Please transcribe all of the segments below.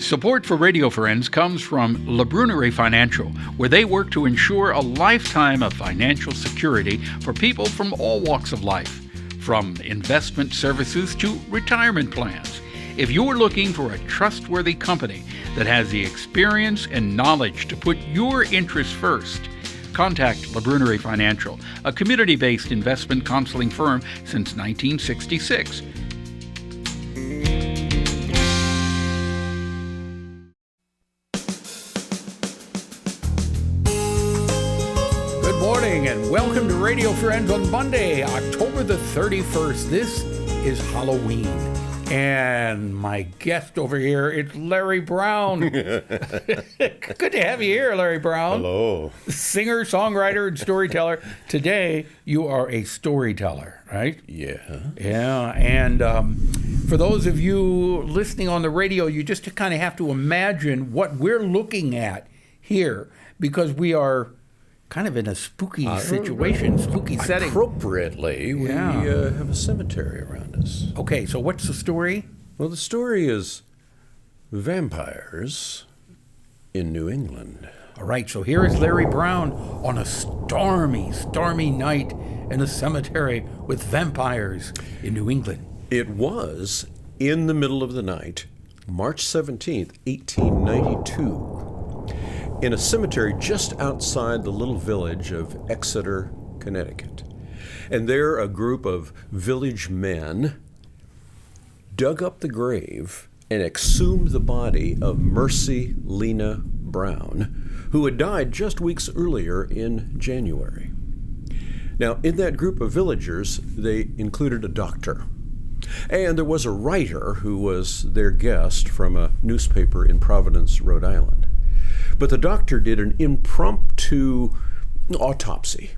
Support for Radio Friends comes from La Brunerie Financial, where they work to ensure a lifetime of financial security for people from all walks of life, from investment services to retirement plans. If you're looking for a trustworthy company that has the experience and knowledge to put your interests first, contact La Brunerie Financial, a community-based investment counseling firm since 1966. Good morning and welcome to Radio Friends on Monday, October the 31st. This is Halloween. And my guest over here, it's Larry Brown. Good to have you here, Larry Brown. Hello. Singer, songwriter, and storyteller. Today, you are a storyteller, right? Yeah. Yeah, and for those of you listening on the radio, you just kind of have to imagine what we're looking at here, because we are kind of in a spooky situation, spooky setting. Appropriately, we have a cemetery around us. Okay, so what's the story? Well, the story is vampires in New England. All right, so here is Larry Brown on a stormy night in a cemetery with vampires in New England. It was in the middle of the night, March 17th, 1892. in a cemetery just outside the little village of Exeter, Connecticut. And there a group of village men dug up the grave and exhumed the body of Mercy Lena Brown, who had died just weeks earlier in January. Now, in that group of villagers, they included a doctor. And there was a writer who was their guest from a newspaper in Providence, Rhode Island. But the doctor did an impromptu autopsy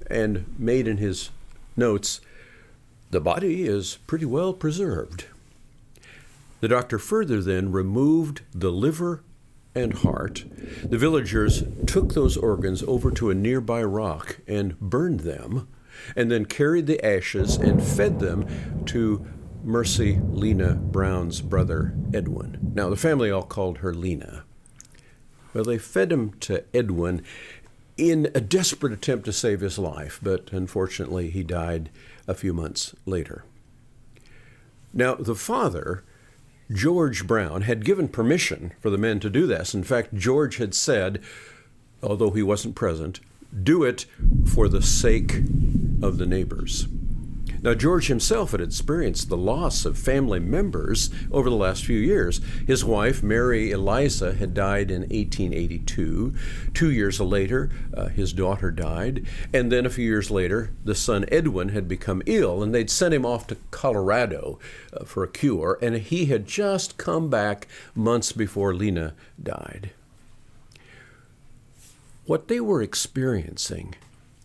and made in his notes, "The body is pretty well preserved." The doctor further then removed the liver and heart. The villagers took those organs over to a nearby rock and burned them, and then carried the ashes and fed them to Mercy Lena Brown's brother, Edwin. Now, the family all called her Lena. Well, they fed him to Edwin in a desperate attempt to save his life, but unfortunately he died a few months later. Now, the father, George Brown, had given permission for the men to do this. In fact, George had said, although he wasn't present, do it for the sake of the neighbors. Now, George himself had experienced the loss of family members over the last few years. His wife, Mary Eliza, had died in 1882. 2 years later, his daughter died. And then a few years later, the son Edwin had become ill, and they'd sent him off to Colorado for a cure. And he had just come back months before Lena died. What they were experiencing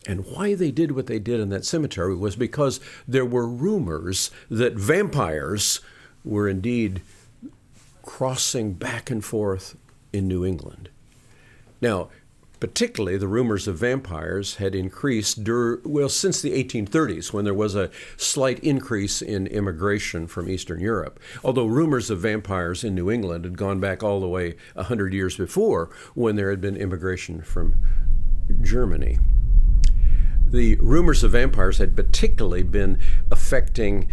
and why they did what they did in that cemetery was because there were rumors that vampires were indeed crossing back and forth in New England. Now, particularly the rumors of vampires had increased since the 1830s, when there was a slight increase in immigration from Eastern Europe. Although rumors of vampires in New England had gone back all the way 100 years before, when there had been immigration from Germany. The rumors of vampires had particularly been affecting,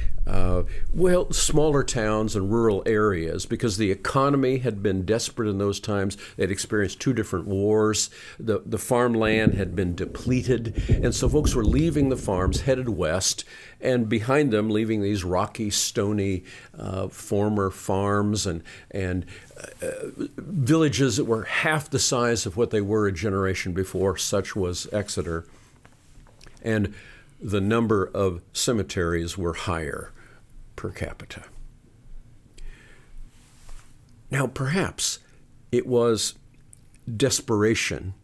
smaller towns and rural areas, because the economy had been desperate in those times. They'd experienced 2 different wars. The farmland had been depleted, and so folks were leaving the farms, headed west, and behind them leaving these rocky, stony former farms and villages that were half the size of what they were a generation before. Such was Exeter. And the number of cemeteries were higher per capita. Now, perhaps it was desperation,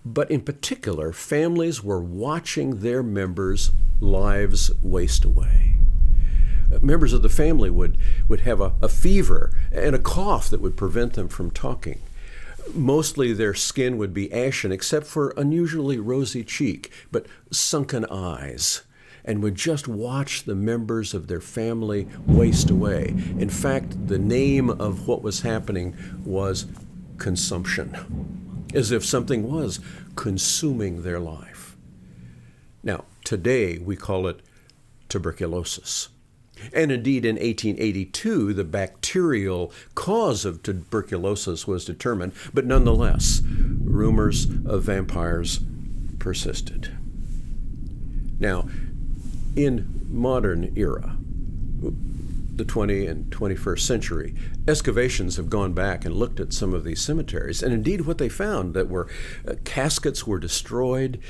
but in particular, families were watching their members' lives waste away. Members of the family would have a fever and a cough that would prevent them from talking. Mostly their skin would be ashen, except for unusually rosy cheek, but sunken eyes. and would just watch the members of their family waste away. In fact, the name of what was happening was consumption, as if something was consuming their life. Now, today we call it tuberculosis. And indeed, in 1882, the bacterial cause of tuberculosis was determined, but nonetheless, rumors of vampires persisted. Now, in modern era, the 20th and 21st century, excavations have gone back and looked at some of these cemeteries, and indeed what they found that were caskets were destroyed,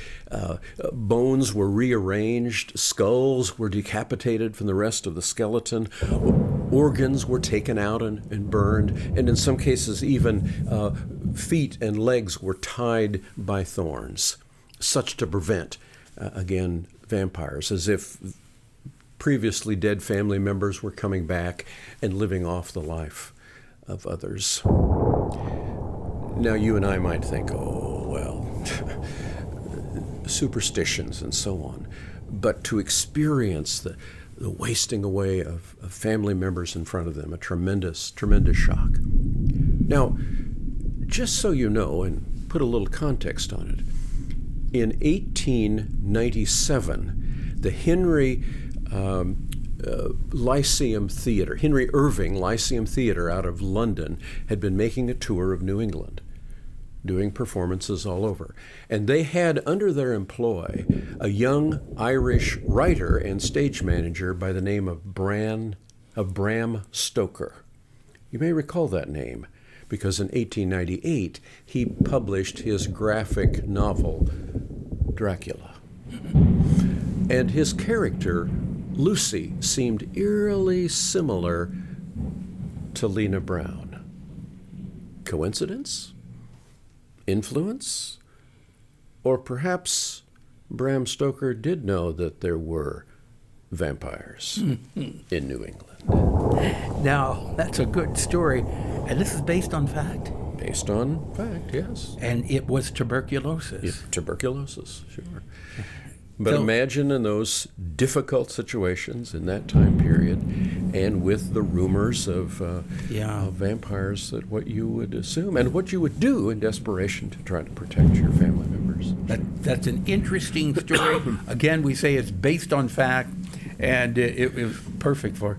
bones were rearranged, skulls were decapitated from the rest of the skeleton, organs were taken out and burned, and in some cases even feet and legs were tied by thorns, such to prevent, again, vampires, as if previously dead family members were coming back and living off the life of others. Now, you and I might think, oh, well, superstitions and so on. But to experience the wasting away of family members in front of them, a tremendous, tremendous shock. Now, just so you know, and put a little context on it, in 1897, the Henry Irving Lyceum Theater out of London had been making a tour of New England, doing performances all over. And they had under their employ a young Irish writer and stage manager by the name of Bram Stoker. You may recall that name because in 1898 he published his graphic novel, Dracula. And his character, Lucy, seemed eerily similar to Lena Brown. Coincidence? Influence? Or perhaps Bram Stoker did know that there were vampires in New England. Now, that's a good story. And this is based on fact. Based on fact, yes. And it was tuberculosis. Tuberculosis, sure. But imagine in those difficult situations in that time period, and with the rumors of vampires, that what you would assume and what you would do in desperation to try to protect your family members. That's an interesting story. Again, we say it's based on fact, and it was perfect for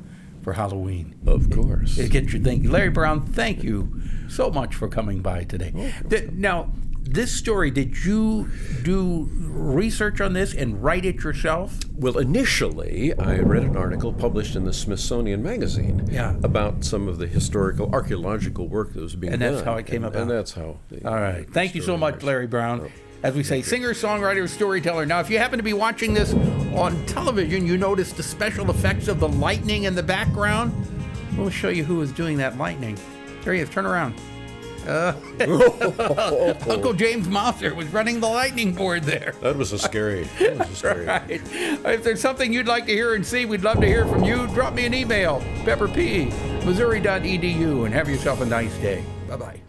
Halloween. Of course. It gets you thinking. Larry Brown, thank you so much for coming by today. Now, this story, did you do research on this and write it yourself? Well, initially, I read an article published in the Smithsonian Magazine about some of the historical, archaeological work that was being done. And that's how it came about. And that's how. All right. Thank you so much, Larry Brown. As we say, singer, songwriter, storyteller. Now, if you happen to be watching this on television, you notice the special effects of the lightning in the background. We'll show you who was doing that lightning. There he is. Turn around. Uncle James Mouser was running the lightning board there. That was a scary. Right. If there's something you'd like to hear and see, we'd love to hear from you. Drop me an email, pepperp@missouri.edu, and have yourself a nice day. Bye-bye.